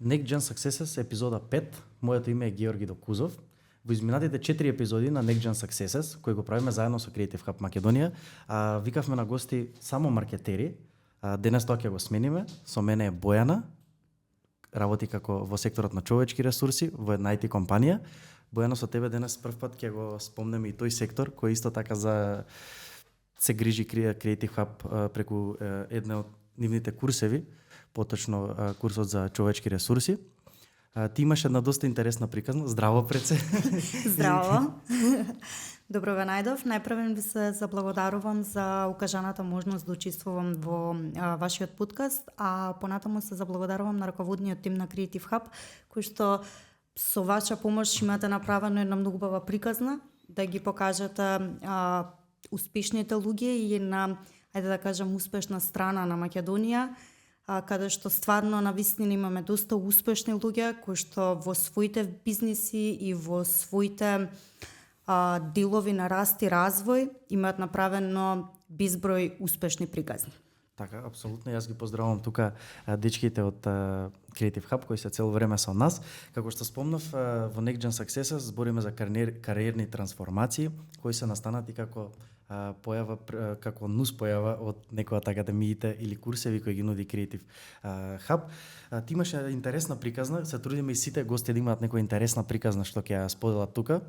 Next Gen Successes, епизода 5. Моето име е Георги Докузов. Во изминатите 4 епизоди на Next Gen Successes, кои го правиме заедно со Creative Hub Македонија, викавме на гости само маркетери. Денес тоа ќе го смениме. Со мене е Бојана, работи како во секторот на човечки ресурси во една IT компанија. Бојана, со тебе денес прв пат ќе го спомнеме и тој сектор кој исто така се грижи Creative Hub преку една од нивните курсеви, поточно курсот за човечки ресурси. Ти имаш една доста интересна приказна. Здраво, преце. Здраво. Добро ве најдов. Најпрвен ви се заблагодарувам за укажаната можност да учествувам во вашиот подкаст, а понатаму се заблагодарувам на раководниот тим на Creative Hub, кој што со ваша помош имате направено една многу убава приказна, да ги покажете успешните луѓе и на, ајде да кажам, успешна страна на Македонија, каде што стварно навистина имаме доста успешни луѓе кои што во своите бизниси и во своите делови на раст и развој имаат направено безброј успешни приказни. Така, апсолутно. Јас ги поздравувам тука дечките од Creative Hub кои се цело време со нас. Како што спомнав, во Next Gen Successes збориме за кариерни трансформации кои се настанати како појава, како нус појава од некоја од академиите или курсеви кои ги нуди Creative Hub. Ти имаше интересна приказна, се трудиме и сите гости да имаат некоја интересна приказна што ќе ја споделат тука,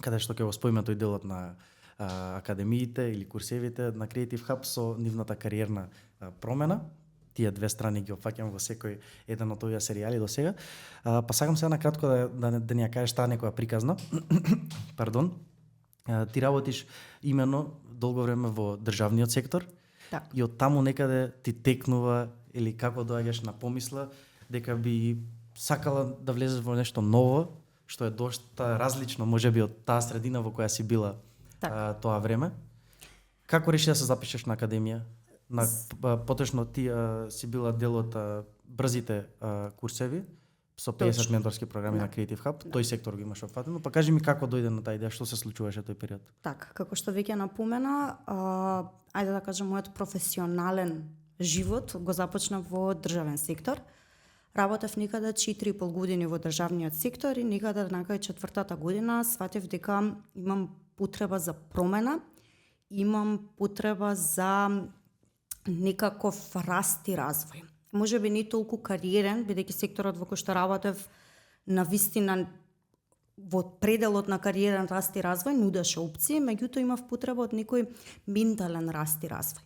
каде што ќе го споиме тој делот на академиите или курсевите на Creative Hub со нивната кариерна промена. Тие две страни ги опфаќам во секој еден од овие серијали до сега. Па сакам сега на кратко да ни ја кажеш таа некоја приказна. Пардон. Ти работиш имено долго време во државниот сектор. Так. И од таму некаде ти текнува или како доаѓаш на помисла дека би сакала да влезеш во нешто ново, што е доста различно можеби од таа средина во која си била тоа време. Како реши да се запишеш на академија? Поточно ти си била дел од брзите курсеви со 50 менторски програми на Creative Hub. Тој сектор го имаш опфатено. Па кажи ми како дојде на таа идеја, што се случуваше тој период? Така, како што веќе напомена, ајде да кажам, мојот професионален живот го започна во државен сектор. Работев некаде 4,5 години во државниот сектор и некаде накај 4-та година сватев дека имам потреба за промена, имам потреба за некаков раст и развој. Можеби не толку кариерен, бидејќи секторот во кој што работев навистина во пределот на кариерен раст и развој нудеше опции, меѓутоа имав потреба од некој ментален раст и развој.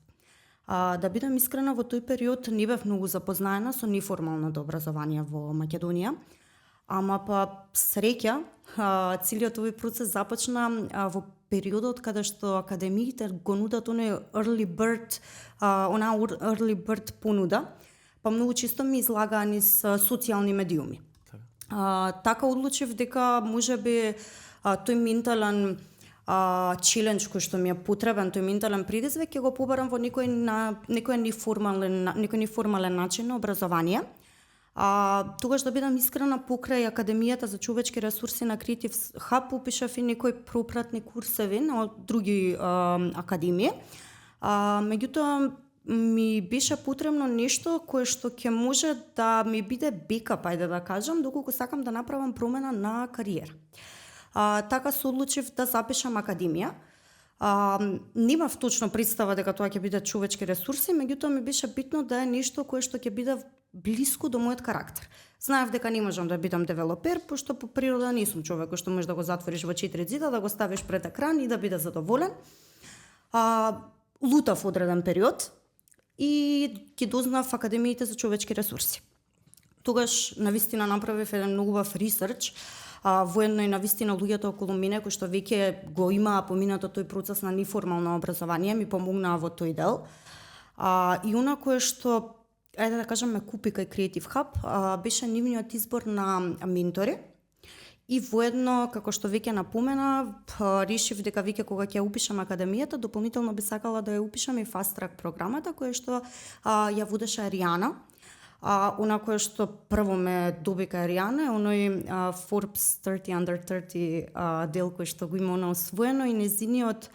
Да бидам искрена, во тој период не бев многу запознаена со неформалното образование во Македонија, ама па среќа, целиот овој процес започна во периодот каде што академиите го нудат онај early bird понуда, па многу често ми излагаа низ социјални медиуми. Така одлучив дека можеби тој ментален челендж кој што ми е потребен, тој ментален предизвик ќе го побарам во некој неформален начин на образование. Тогаш, да бидам искрена, покрај Академијата за човечки ресурси на Creative Hub упишав и некои пропратни курсеви на други академии. Меѓутоа ми беше потребно нешто кое што ќе може да ми биде бекап, ајде да кажам, доколку сакам да направам промена на кариера. Така се одлучив да запишам академија. Немав точно представа дека тоа ќе биде човечки ресурси, меѓутоа ми беше битно да е нешто кое што ќе биде блиско до мојот карактер. Знаев дека не можам да бидам девелопер, пошто по природа не сум човек кој што може да го затвориш во 4 зида, да го ставиш пред екран и да биде задоволен. Лутав одреден период и ги дознав академиите за човечки ресурси. Тогаш навистина направив еден многу убав ресерч, воедно и навистина луѓето околу мене кои што веќе го имаа поминато тој процес на неформално образование ми помогнаа во тој дел. И она кое што, ајде да кажам, ме купи кај Creative Hub, беше нивниот избор на ментори. И воедно, како што веќе напомена, решив дека веќе кога ќе упишам академијата, дополнително би сакала да ја упишам и Fast Track програмата, која што ја водеше Аријана. Она кое што прво ме добика Аријана е оној Forbes 30 Under 30 дел кој што го има она освоено и незиниот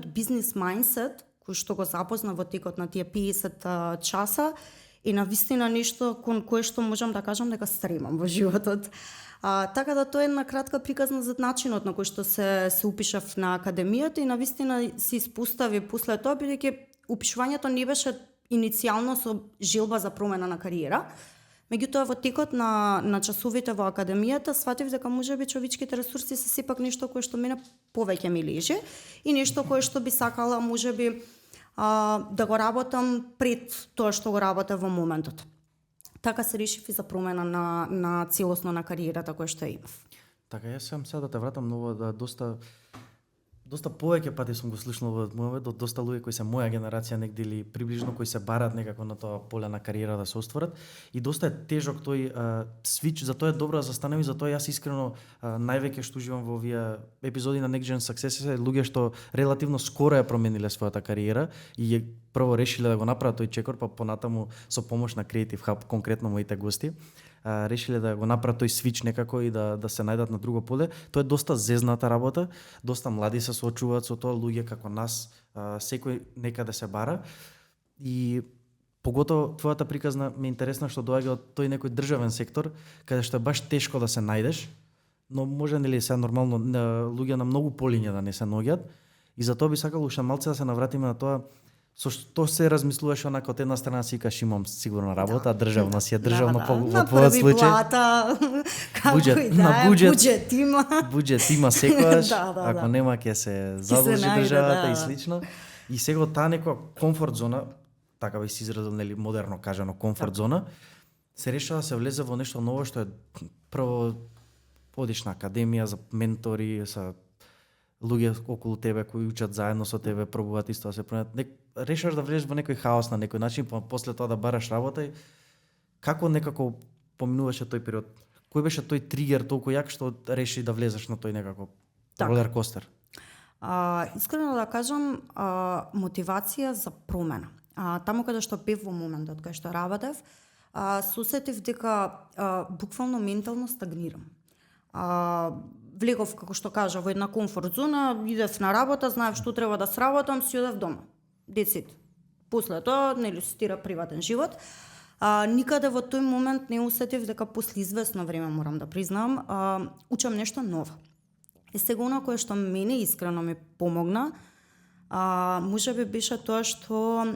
бизнес мајндсет кој што го запозна во текот на тие 50 часа и навистина нешто кон кое што можам да кажам дека стремам во животот. Така да тоа е една кратка приказна за начинот на кој што се упишав на академијата и навистина се испостави после тоа, бидејќи упишувањето не беше иницијално со желба за промена на кариера. Меѓутоа во текот на часовите во академијата сватив дека можеби човечките ресурси се сепак нешто кое што мене повеќе ми лежи и нешто кое што би сакала можеби да го работам пред тоа што го работя во моментот. Така се решив и за промена на целосно на кариерата која што имав. Така, јас сам сега да те вратам ново да доста повеќе пати сум го слушнал од мојот од доста луѓе кои се моја генерација негде или приближно кои се барат некако на тоа поле на кариера да се остварат и доста е тежок тој свич, затоа е добро да застанем и затоа јас искрено највеќе што уживам во овие епизоди на Next Gen Success е луѓе што релативно скоро ја промениле својата кариера и прво решиле да го направат тој чекор, па понатаму со помош на Creative Hub, конкретно моите гости, решиле да го направат тој свич некако и да се најдат на друго поле. Тоа е доста зезната работа, доста млади се соочуваат со тоа, луѓе како нас, секој некаде се бара и поготово твојата приказна ми е интересна што доаѓа од тој некој државен сектор, каде што е баш тешко да се најдеш, но може нели се нормално луѓе на многу полиња да не се наоѓаат и затоа би сакал уште малце да се навратиме на тоа со што се размислуваш онака од една страна си кажеш имам сигурна работа, државна си е државно во твојот случај. На буџет има. Буџет има секогаш, ако нема ќе се задлжи државата и слично. И сега таа некоја комфорт зона, така би се изразил нели модерно кажано комфорт зона, се решава да се влезе во нешто ново што е прво одиш на академија за ментори, са луѓе околу тебе кои учат заедно со тебе, пробуваат исто да се променат. Решаш да влезеш во некој хаос на некој начин, па после тоа да бараш работа и како некако поминуваше тој период? Кој беше тој тригер толку јак што реши да влезеш на тој некако ролер костер? Искрено да кажам, мотивација за промена. Таму каде што бев во моментот кај што работев, сусетив дека буквално ментално стагнирам. Влегов, како што кажа, во една комфорт зона, идев на работа, знаев што треба да сработам, си одев дома. Децит. После тоа, нели, стира приватен живот. Никаде во тој момент не усетив дека после известно време, морам да признам, учам нешто ново. И сега она кое што мене искрено ми помогна, можеби беше тоа што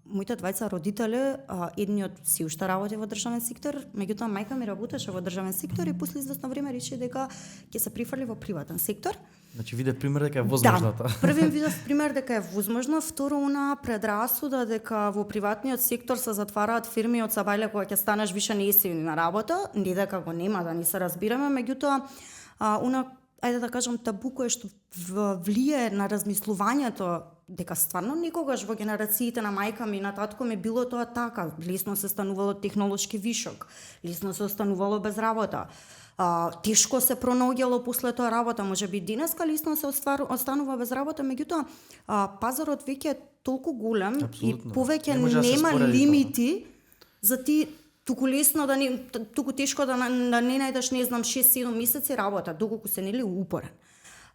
моите двајца родители, едниот си уште работи во државен сектор, меѓутоа мајка ми работеше во државен сектор и после известно време реши дека ќе се прифрли во приватен сектор. Значи видев пример дека е возможно тоа. Првиот видов пример дека е возможно, второ она предрасуда дека во приватниот сектор се затвараат фирми од сабајле кога ќе станеш више не си на работа, не дека го нема, да не се разбираме, меѓутоа она ајде да кажам табу кое што влие на размислувањето дека стварно никогаш во генерациите на мајка ми и на татко ми било тоа така, лесно се станувало технолошки вишок, лесно се останувало без работа. Тешко се пронаоѓало после тоа работа, можеби денеска лесно се останува без работа, меѓутоа пазарот веќе е толку голем и повеќе нема лимити за ти туку лесно да не, туку тешко да не најдеш, не знам, 6-7 месеци работа, доколку се нели упорен.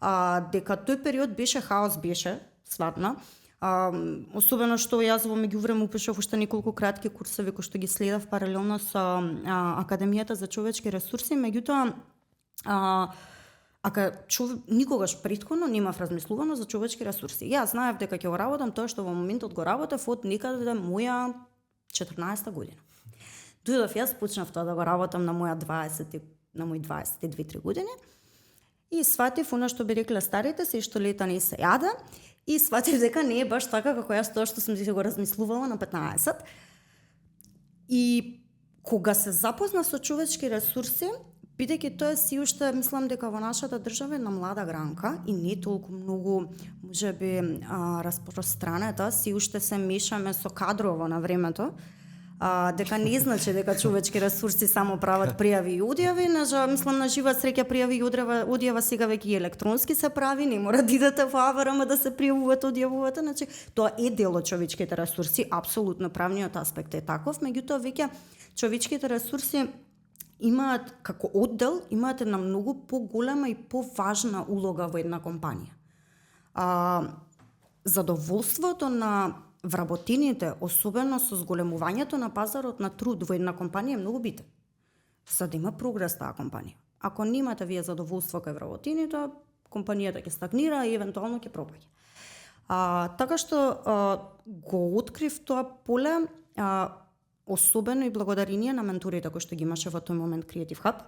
Дека тој период беше хаос, беше сватна. Особено што јас во меѓувреме упишав уште неколку кратки курсови кои што ги следав паралелно со Академијата за човечки ресурси, меѓутоа никогаш претходно немав размислувано за човечки ресурси. Јас знаев дека ќе го работам тоа што во моментот го работев од некаде моја 14-та година. Дојдов јас, почнав тоа да го работам на мои 22-3 години и сватив она што би рекле старите, се што лета не се јаде, и сватив дека не е баш така како јас тоа што сум си го размислувала на 15. И кога се запозна со човечки ресурси, бидејќи тоа си уште, мислам дека во нашата држава е на млада гранка и не толку многу, можеби, распространета, си уште се мешаме со кадрово на времето, дека не значи дека човечки ресурси само прават пријави и одјави, мислам на жива среќа пријави и одјава сега веќе и електронски се прави, не мора да идете во АВРМ да се пријавувате, одјавувате, значи тоа е дел од човечките ресурси, апсолутно правниот аспект е таков, меѓутоа веќе човечките ресурси имаат како оддел, имаат една многу поголема и поважна улога во една компанија. Задоволството на вработините, особено со зголемувањето на пазарот на труд во една компанија е многу битен. За да има прогрес таа компанија. Ако немате вие задоволство кај вработините, компанијата ќе стагнира и евентуално ќе пропаѓа. Така што го открив тоа поле, особено и благодарение на менторите кои што ги имаше во тој момент Creative Hub.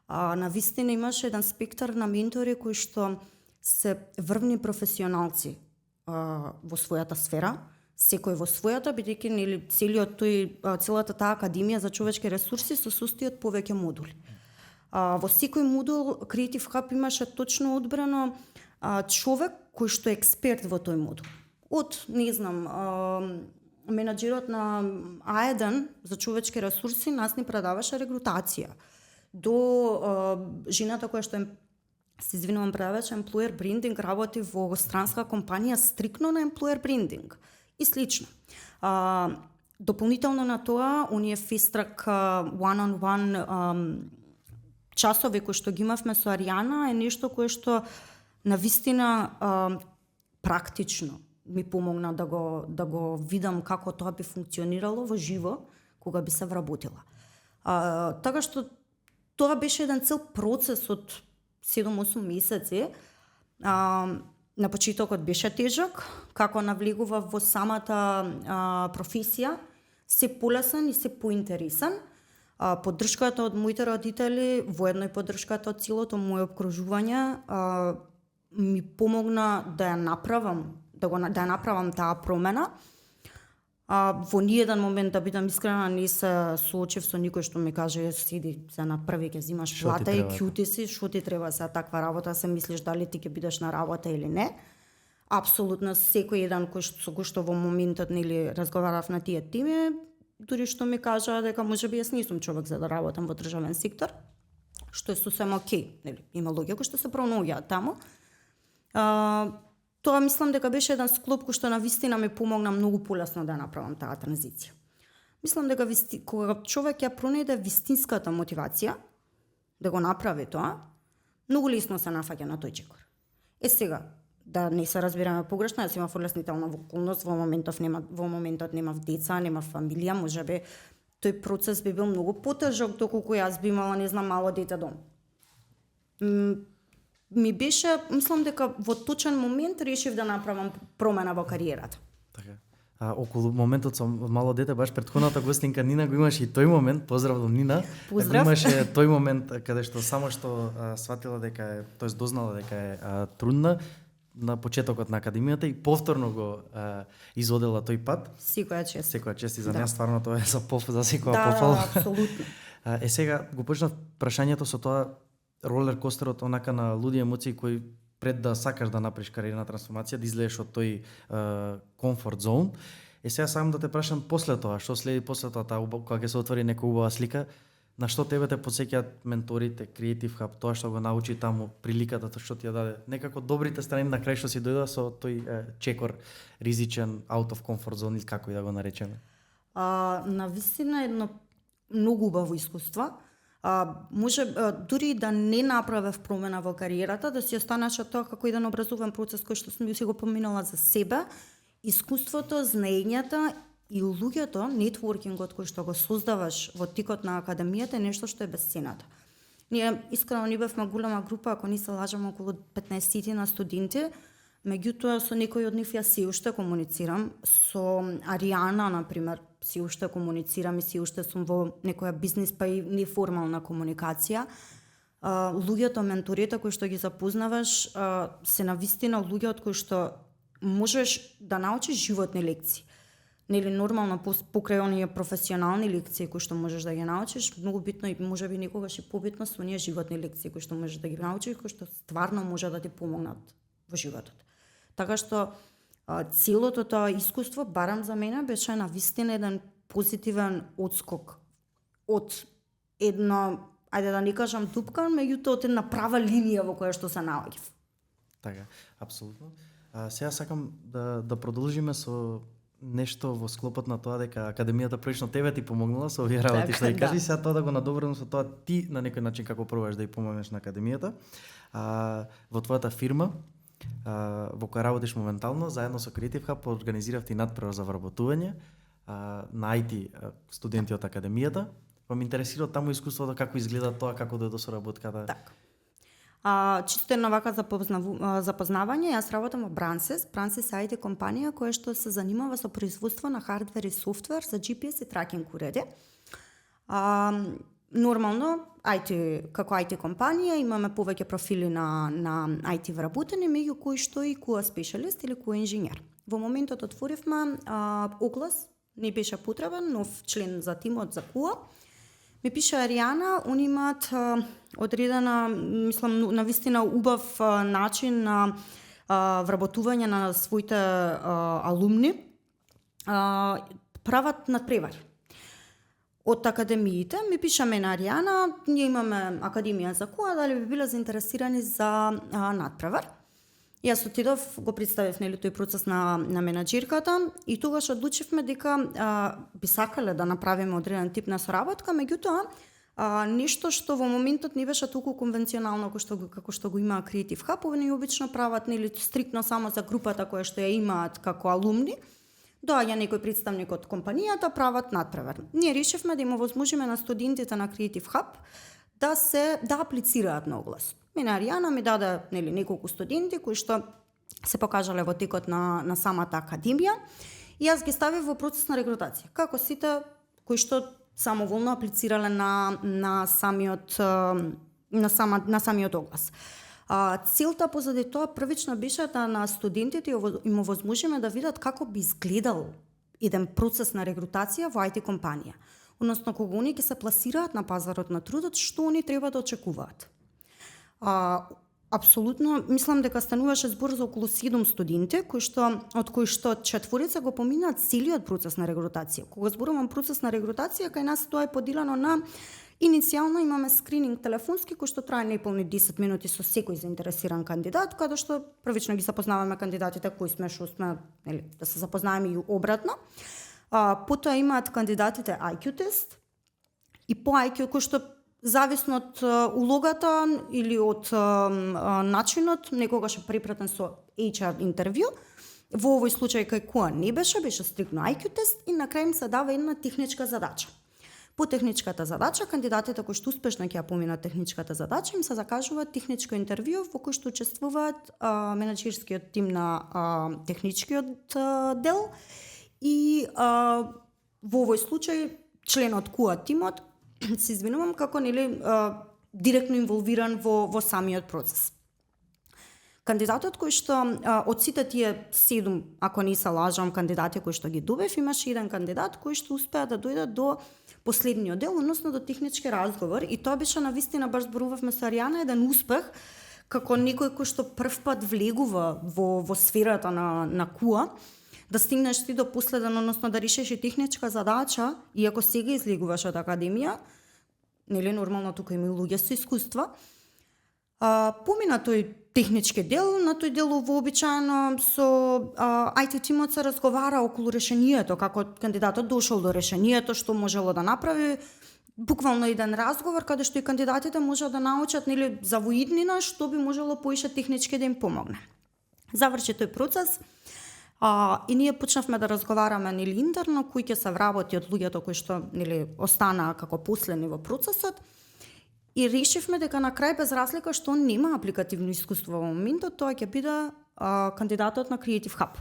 На вистина имаше еден спектар на ментори кои што се врвни професионалци во својата сфера, секој во својата, бидејќи нели целата таа академија за човечки ресурси се состои од повеќе модули. Во секој модул Creative Hub имаше точно одбрано човек кој што е експерт во тој модул. Од, не знам, менаџерот на А1 за човечки ресурси нас ни предаваше регрутација, до жената која што се извинувам, предаваше employer branding, работи во странска компанија стрикно на employer branding и слично. Дополнително на тоа, оние fast track one-on-one часови кои што ги имавме со Аријана е нешто кое што навистина практично ми помогна да го видам како тоа би функционирало во живо кога би се вработила. Така што тоа беше еден цел процес од 7-8 месеци. На почетокот беше тежок, како навлегува во самата професија, се полесен и се поинтересен. Поддршката од моите родители, воедно и поддршката од целото моје обкружување ми помогна да ја направам таа промена. Во ниеден момент, да бидам искрена, не се соочив со никој што ми каже сиди се на први ќе взимаш плата и кјути си, што ти треба за таква работа, се мислиш дали ти ќе бидеш на работа или не. Апсолутно секој еден со кој што во моментот нели разговарав на тие теми, дури што ми кажа дека можеби јас не сум човек за да работам во државен сектор, што е сосем окей, нели има луѓе кои што се пронаоѓаат таму. Тоа мислам дека беше еден склоп кој што навистина ми помогна многу полесно да направам таа транзиција. Мислам дека кога човек ја пронајде вистинската мотивација да го направи тоа, многу лесно се нафаќа на тој чекор. Сега, да не се разбираме погрешно, јас имав олеснителна околност, во моментот немав деца, немав фамилија, можеби тој процес би бил многу потежок доколку јас би имала, не знам, мало дете дом. Ми беше, мислам дека во точен момент решив да направам промена во кариерата. Така. Околу моментот со мало дете, баш претходната гостинка Нина го имаше и тој момент, поздрав до Нина. Поздрав. Имаше тој момент каде што само што сватила дека е, тоест дознала дека е трудна на почетокот на академијата и повторно го изодела тој пат. Секоја чест. Секоја чест и за неа стварно тоа е за секоја да, пофала. Да, апсолутно. Сега го почнав прашањето со тоа ролер костерот онака на луди емоции кои пред да сакаш да направиш кариерна трансформација, да излезеш од тој комфорт зон. Сега сакам да те прашам после тоа, што следи после тоа, кога ќе се отвори нека убава слика, на што тебе те потсеќаат менторите, Creative Hub, тоа што го научи таму, приликата тоа што ти ја даде, некако добрите страни на крај што си дојде со тој чекор ризичен, out of comfort zone или како и да го наречеме. Навистина едно многу убаво искуство. Може дури да не направев промена во кариерата, да си останеше тоа како еден образовен процес кој што сум си го поминала за себе, искуството, знаењата и луѓето, нетворкингот кој што го создаваш во тикот на академијата е нешто што е бесценато. Ние искрено не бевме голема група, ако не се лажам, околу 15 на студенти, меѓутоа со некои од нив јас се уште комуницирам, со Аријана, например, си уште комуницирам и си уште сум во некоја бизнес па и неформална комуникација. Луѓето, менторите кои што ги запознаваш, се навистина луѓе од кои што можеш да научиш животни лекции. Нели нормално покрај оние професионални лекции кои што можеш да ги научиш, многу битно и можеби некогаш и побитно со оние животни лекции кои што можеш да ги научиш, кои што стварно може да ти помогнат во животот. Така што целото тоа искуство, барам за мене, беше навистина еден позитивен отскок од едно, ајде да не кажам дупка, меѓутоа од една права линија во која што се наоѓав. Така, апсолутно. Сега сакам да продолжиме со нешто во склопот на тоа дека академијата прилично тебе ти помогнала со овие работи што ги кажи, сега тоа да го надобрам со тоа ти на некој начин како пробаш да ја помогнеш на академијата. Во твојата фирма во која работиш моментално, заедно со Creative Hub организиравте и надпревар за вработување на IT студенти од академијата. Па ме интересира таму искуството како изгледа тоа, како дојде до соработката. Така. Чисто една вака запознавање, јас работам во Brandsis. Brandsis е IT компанија која што се занимава со производство на хардвер и софтвер за GPS и тракинг уреди. Нормално, како IT компанија имаме повеќе профили на IT вработени, меѓу кои што и QA специјалист или QA инженер. Во моментот отворивме оглас, не беше потребен нов член за тимот за QA. Ми пише Аријана, они имаат одредена, мислам, навистина убав начин на вработување на своите алумни. Прават надпревари. Од академиите ми пише мене Аријана, ние имаме академија за QA, дали би биле заинтересирани за надпревар. Јас отидов, го представив тој процес на менаџерката и тогаш одлучивме дека би сакале да направиме одреден тип на соработка, меѓутоа нешто што во моментот не беше толку конвенционално како што го има Creative Hub, они обично прават стриктно само за групата која што ја имаат како алумни. Доаѓа некој представник од компанијата, прават надпревар. Ние решивме да им овозможиме на студентите на Creative Hub да аплицираат на оглас. Мене Аријана ми даде неколку студенти кои што се покажале во текот на самата академија и јас ги ставив во процес на регрутација. Како сите кои што самоволно аплицирале на самиот оглас. Целта позади тоа првично беше да на студентите им овозможиме да видат како би изгледал еден процес на регрутација во IT компанија. Односно, кога они ќе се пласираат на пазарот на трудот, што они треба да очекуваат. Апсолутно, мислам дека стануваше збор за околу 7 студенти, од кои што 4 го поминаат целиот процес на регрутација. Кога зборувам процес на регрутација, кај нас тоа е поделено на иницијално имаме скрининг телефонски кој што трае неполни 10 минути со секој заинтересиран кандидат, каде што првично ги запознаваме кандидатите кои сме, што сме, да се запознаеме и обратно. Потоа имаат кандидатите IQ тест и по IQ кој што зависно од улогата или од начинот, некогаш е препратен со HR интервју. Во овој случај кај QA не беше стрикно IQ тест и на крај им се дава една техничка задача. По техничката задача, кандидатите кои што успешно ќе ја поминат техничката задача, им се закажува техничко интервју во кој што учествуваат менаџерскиот тим на техничкиот дел и во овој случај членот QA тимот се извинувам како директно инволвиран во самиот процес. Кандидатот кој што од сите тие 7, ако не се лажам, кандидати кои што ги добив, имаше еден кандидат кој што успеа да дојде до последниот дел, односно до технички разговор, и тоа беше навистина, баш зборувавме со Аријана, еден успех како некој кој што првпат влегува во сферата на QA, да стигнеш ти до последен, односно да решиш и техничка задача, иако сега излегуваш од академија, нормално тука има и луѓе со искуства. Помина тој технички дел, на тој дел вообичаено со IT тимот се разговара околу решението, како кандидатот дошол до решението, што можело да направи, буквално еден разговор каде што и кандидатите можат да научат за воиднина што би можело поише технички да им помогне. Заврши тој процес. И ние почнавме да разговараме интерно кој ќе се вработи од луѓето кои што останаа како последни во процесот, и решивме дека на крај, без разлика што он нема апликативно искуство во моментот, тоа ќе биде кандидатот на Creative Hub.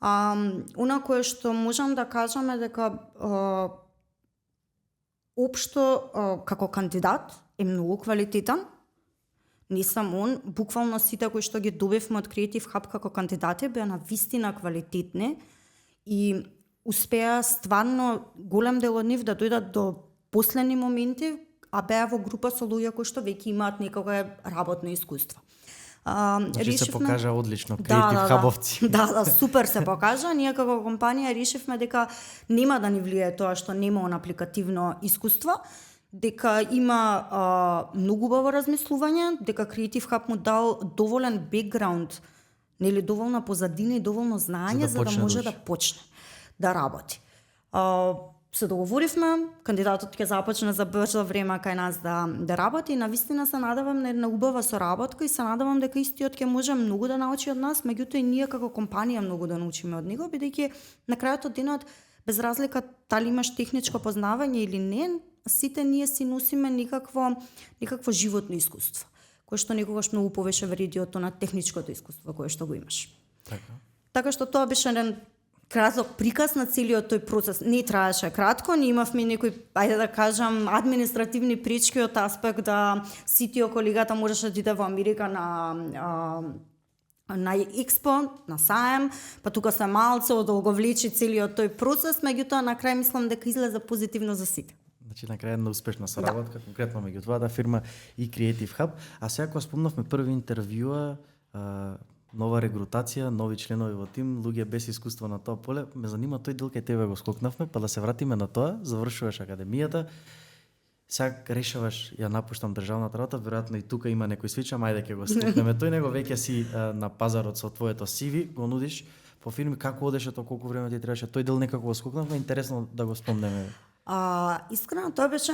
Она кое што можам да кажам е дека општо како кандидат е многу квалитетен. Не само он, буквално сите кои што ги добивме од Creative Hub како кандидати беа на вистина квалитетни и успеа стварно голем дел од нив да дојдат до последни моменти, а беа во група со луѓе кои што веќе имаат некое работно искуство. Значи се покажа одлично, Creative Hub-овци. Да, супер се покажа. Ние како компанија решивме дека нема да ни влие тоа што нема он апликативно искуство, дека има многу убаво размислување, дека Creative Hub му дал доволен бекграунд, доволна позадина и доволно знаење за да може да почне да работи. се договоривме, кандидатот ќе започне за брзо време кај нас да работи и навистина се надевам на една убава соработка и се надевам дека истиот ќе може многу да научи од нас, меѓутоа и ние како компанија многу да научиме од него, бидејќи на крајот од денот без разлика дали имаш техничко познавање или не, сите ние си носиме никакво животно искуство, кое што некогаш многу повеќе вреди од тоа техничкото искуство кое што го имаш. Така што тоа беше еден краток приказ на целиот тој процес. Не траеше кратко, ние имавме некои, ајде да кажам, административни пречки од аспект да CTO колегата можеше да иде во Америка на експо, на саем, па тука се малце одолговлечи целиот тој процес, меѓутоа на крај мислам дека излезе позитивно за сите. Значи на крај една успешна соработка, конкретно меѓу двата фирма и Creative Hub. А сега кога спомнавме први интервјуа, нова регрутација, нови членови во тим, луѓе без искуство на тоа поле, ме занима тој дел кај тебе го скокнавме, па да се вратиме на тоа, завршуваш академијата, сега решаваш ја напуштам државната работа, веројатно и тука има некој свич, ама ајде ќе го стукнеме тој, него веќе си на пазарот со твоето CV, го нудиш по фирми, како одеше тоа, колку време ти требаше, тој дел некако го скокнавме, интересно да го спомнеме. Искрено, тоа беше,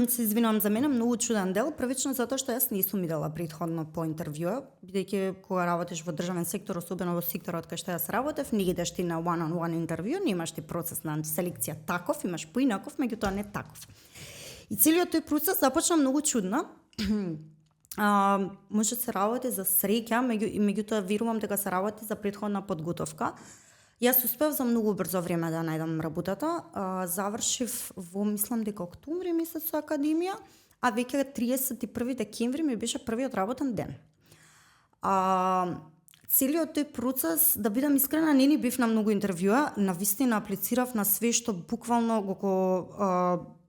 се извинувам за мене, многу чуден дел, првично затоа што јас не сум идела претходно по интервјуа, бидејќи кога работиш во државен сектор, особено во секторот кај што јас работев, не идеш ти на one-on-one интервју, немаш ти процес на селекција таков, имаш поинаков, меѓутоа не таков. И целиот тој процес започна многу чудно. Може да се работи за среќа, меѓутоа верувам дека се работи за претходна подготовка. Јас успев за многу брзо време да најдам работата. Завршив во, мислам дека октомври месец со академија, а веќе 31 декември ми беше првиот работен ден. Целиот тој процес, да бидам искрена, не ни бив на многу интервјуа, навистина аплицирав на све што буквално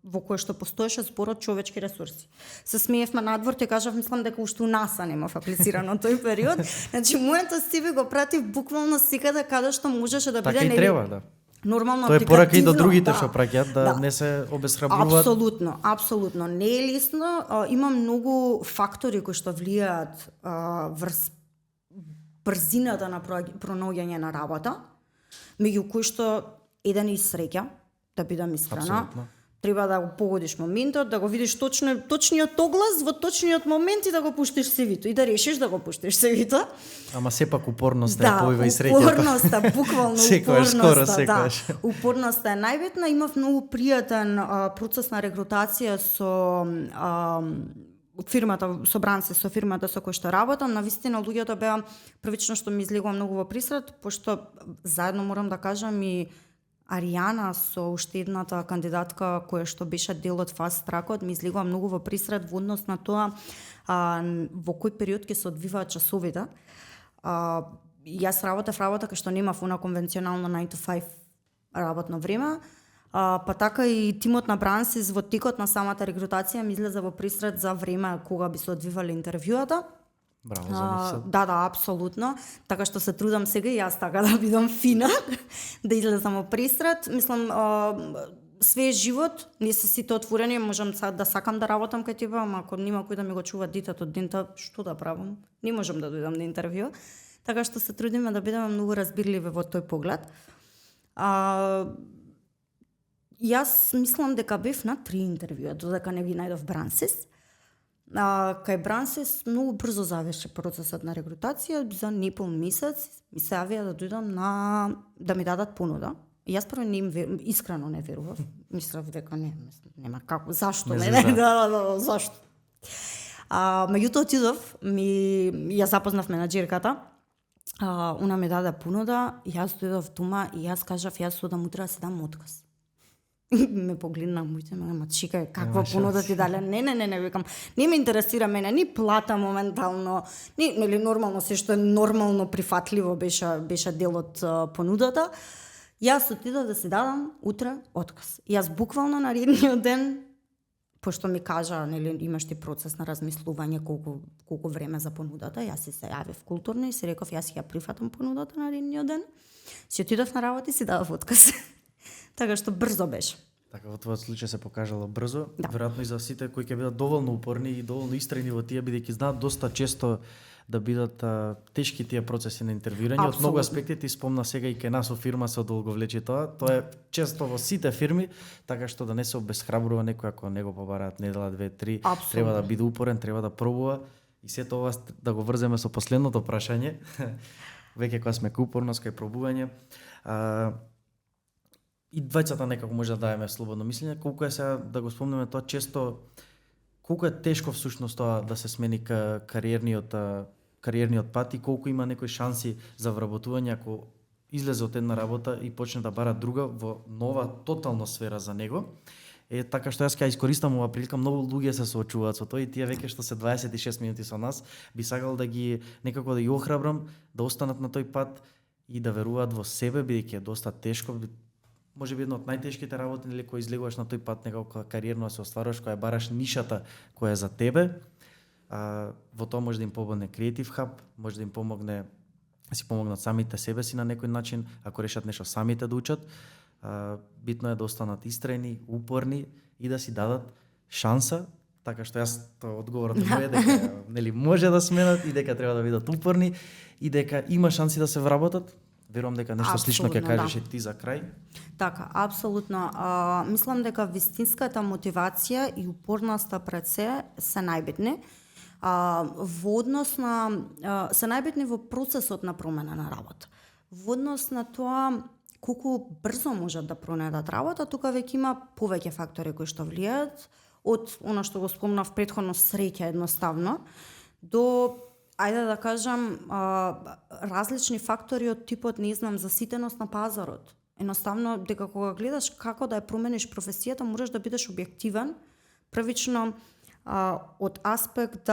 во кое што постоеше зборот човечки ресурси. Се смеевме надвор, ти кажав, мислам дека уште у НАСА немав аплицирано тој период. Значи, моето CV го пратив буквално секаде каде што можеше да биде. Така и треба, да. Нормално тоа е порака и до другите да, што праќаат, да не се обесхрабруваат. Апсолутно. Не е лесно. Има многу фактори кои што влијаат врз брзината на пронаоѓање на работа, меѓу кои што еден и среќа, да бидам искрена. Апсолутно. Треба да го погодиш моментот, да го видиш точниот оглас во точниот момент и да го пуштиш CV-то и да решиш да го пуштиш CV-то. Ама сепак упорноста е повива и среќата. Да, упорноста, буквално секојаш. Да. Упорноста е најбитна. Имав многу пријатен процес на регрутација со фирмата, со Бранси, со фирмата со која што работам. Навистина луѓето беа првично што ми излегува многу во присред, пошто заедно морам да кажам и Аријана со уште едната кандидатка која што беше дел од Fast Track-от ми излегува многу во присред во однос на тоа во кој период ќе се одвиваат часовите. Јас работев работа кај што немав она конвенционално 9 to 5 работно време, па така и тимот на Брансис во текот на самата регрутација ми излезе во присред за време кога би се одвивале интервјуата. Браво за нив. Да, апсолутно. Така што се трудам сега и јас така да бидам фина, да излезам во пресред. Мислам, све е живот, не се сите отворени, можам да сакам да работам кај тебе, ама ако нема кој да ми го чува детето од дента, што да правам? Не можам да дојдам на интервју. Така што се трудиме да бидеме многу разбирливи во тој поглед. Јас мислам дека бев на 3 интервјуа, додека не ги најдов Брансис. Кај Брансис многу брзо заврши процесот на регрутација, за непол месец ми се јавија да дојдам да ми дадат понуда. Јас прво искрено не верував. Мислев дека нема како, зашто зашто. Меѓутоа отидов, ја запознав менаџерката. Она ми даде понуда, јас дојдов дома и јас кажав јас одам утре да се дам отказ. Ме погледна моите, ама чекај, каква понуда ти дале? Не, викам, не ме интересира мене, ни плата моментално, нели нормално се што е нормално прифатливо беше дел од понудата. Јас отидов да се дадам утре отказ. Јас буквално наредниот ден, пошто ми кажа, нели имаш ти процес на размислување колку време за понудата, јас се јавив културно и се реков јас ја прифатам понудата наредниот ден. Си отидов на работа и си дадов отказ. Така што брзо беше. Така во твојот случај се покажало брзо, да. Веројатно и за сите кои ќе бидат доволно упорни и доволно истрајни во тие, бидејќи знаат доста често да бидат тешки тие процеси на интервјуирање. Од многу аспекти ти спомна сега и кај нас во фирма се одолговлечи тоа. Тоа е често во сите фирми, така што да не се обесхрабрува некој ако не го побараат недела, 2-3, треба да биде упорен, треба да пробува. И сето ова да го врземе со последното прашање, веќе кога сме кај упорност, кај пробување. И двајцата некако може да даеме слободно мислење, колку е сега да го спомнеме тоа често, колку е тешко всушност тоа да се смени кариерниот пат и колку има некои шанси за вработување ако излезе од една работа и почне да бара друга во нова тотално сфера за него. Така што јас ќе искористам ова прилика, многу луѓе се соочуваат со тоа и тие веќе што се 26 минути со нас, би сакал да ги некако да ги охрабрам да останат на тој пат и да веруваат во себе, бидејќи е доста тешко. Може би една од најтешките работи, нели, кој излегуваш на тој пат некако кариерно се остваруваш, која бараш нишата која е за тебе. Во тоа може да им помогне Creative Hub, може да им помогне си помогнат самите себе си на некој начин, ако решат нешто самите да учат. Битно е да останат истрени, упорни и да си дадат шанса, така што јас тоа одговорот мој е дека нели може да сменат и дека треба да бидат упорни и дека има шанси да се вработат. Верувам дека нешто слично ќе кажеш и ти за крај. Така, апсолутно. Мислам дека вистинската мотивација и упорноста пред се најбитни. Во однос на се најбитни во процесот на промена на работа. Во однос на тоа колку брзо можат да пронајдат работа, тука веќе има повеќе фактори кои што влијаат, од она што го спомнав претходно, среќа едноставно, до ајде да кажам различни фактори од типот, не знам, заситеност на пазарот. Едноставно, дека кога гледаш како да ја промениш професијата, можеш да бидеш објективен, првично од аспект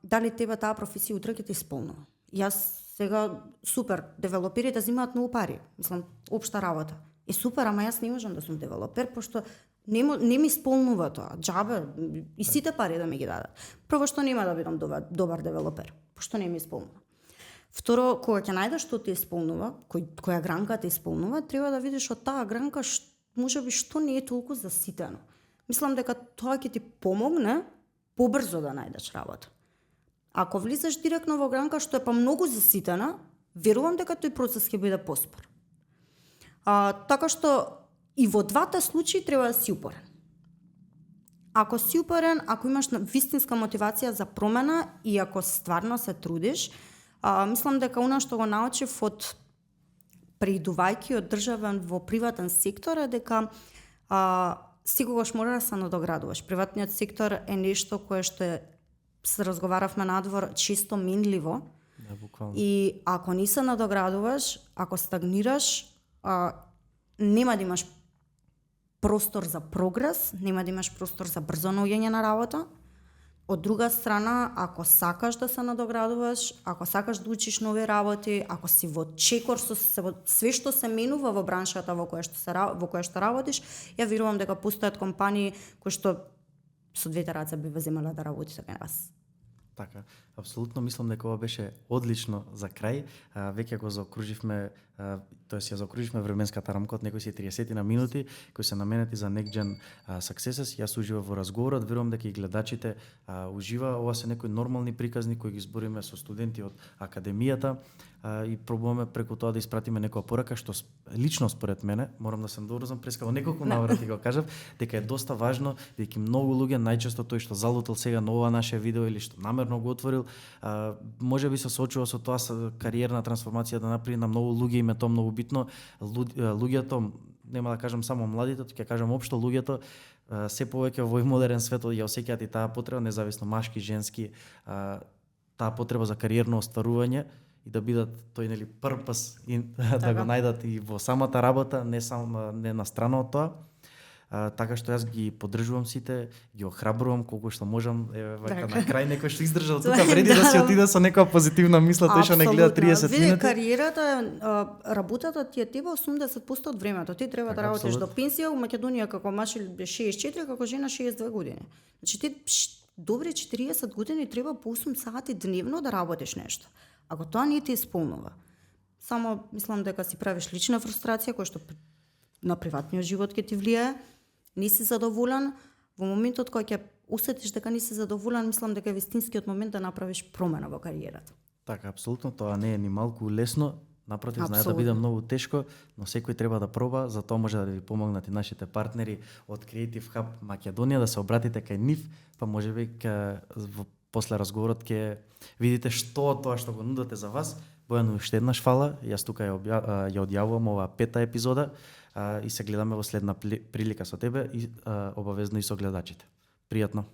дали тебе таа професија утре ќе те исполнува. Јас сега супер, девелоперите земаат многу пари, мислам, општа работа. Супер, ама јас не можам да сум девелопер, пошто не ми исполнува тоа. Џабе и сите пари да ми ги дадат. Прво што нема да бидам добар девелопер, пошто не ми исполнува. Второ, кога ќе најдеш што те исполнува, која гранка те исполнува, треба да видиш од таа гранка можеби што не е толку заситено. Мислам дека тоа ќе ти помогне побрзо да најдеш работа. Ако влизаш директно во гранка што е па многу заситена, верувам дека тој процес ќе биде поспор. Така што и во двата случаи треба да си упорен. Ако си упорен, ако имаш вистинска мотивација за промена и ако стварно се трудиш, мислам дека она што го научив од преидувајќи од државен во приватен сектор е дека секогаш мора да се надоградуваш. Приватниот сектор е нешто кое што се разговаравме надвор, често менливо. Да, буквално. И ако не се надоградуваш, ако стагнираш, нема да имаш простор за прогрес, нема да имаш простор за брзо наоѓање на работа. Од друга страна, ако сакаш да се надоградуваш, ако сакаш да учиш нови работи, ако си во чекор со све што се менува во браншата во која што работиш, ја верувам дека постојат компании кои што со двете раце би ве земале да работите кај вас. Така, апсолутно мислам дека ова беше одлично за крај. Веќе го заокруживме, тоест ја заокруживме временската рамка од некои 30 на минути кои се наменети за Next Gen Successes. Јас уживав во разговорот, верувам дека и гледачите ужива. Ова се некои нормални приказни кои ги збориме со студенти од академијата и пробуваме преку тоа да испратиме некоја порака што лично според мене, морам да сум добро прескаво неколку наврати го кажав, дека е доста важно, дека многу луѓе, најчесто тој што залутал сега на ова наше видео или што намерно го отворил, може би се соочува со тоа кариерна трансформација да направи на многу луѓе, им е тоа многу битно. Луѓето, нема да кажам само младите, ќе кажам општо луѓето, се повеќе во овој модерен свет ја осеќаат и таа потреба, независно машки, женски, таа потреба за кариерно остварување и да бидат тој нели purpose да го најдат и во самата работа, не само не на страна од тоа. Така што јас ги поддржувам сите, ги охрабрувам колку што можам, вака на крај некој што издржал тука преди да си отиде со некоја позитивна мисла, тој што не гледа 30 минути. Види, кариерата, работата ти е тебе 80% од времето. Ти треба да работиш до пенсија, у Македонија како маж 64, како жена 62 години. Значи ти добри 40 години треба по 8 сати дневно да работиш нешто. Ако тоа не ти исполнува, само мислам дека си правиш лична фрустрација која што на приватниот живот ќе ти влијае, не си задоволен, во моментот кога ќе усетиш дека не си задоволен, мислам дека е вистинскиот момент да направиш промена во кариерата. Така, апсолутно, тоа не е ни малку лесно, напротив, знае да Апсолутно. биде многу тешко, но секој треба да проба, за тоа може да ви помогнат и нашите партнери од Creative Hub Македонија, да се обратите кај нив, па можеби после разговорот ќе видите што од тоа што го нудате за вас. Бојано, уште еднаш фала, јас тука ја одјавувам оваа 5-та епизода и се гледаме во следна прилика со тебе и обавезно и со гледачите. Пријатно.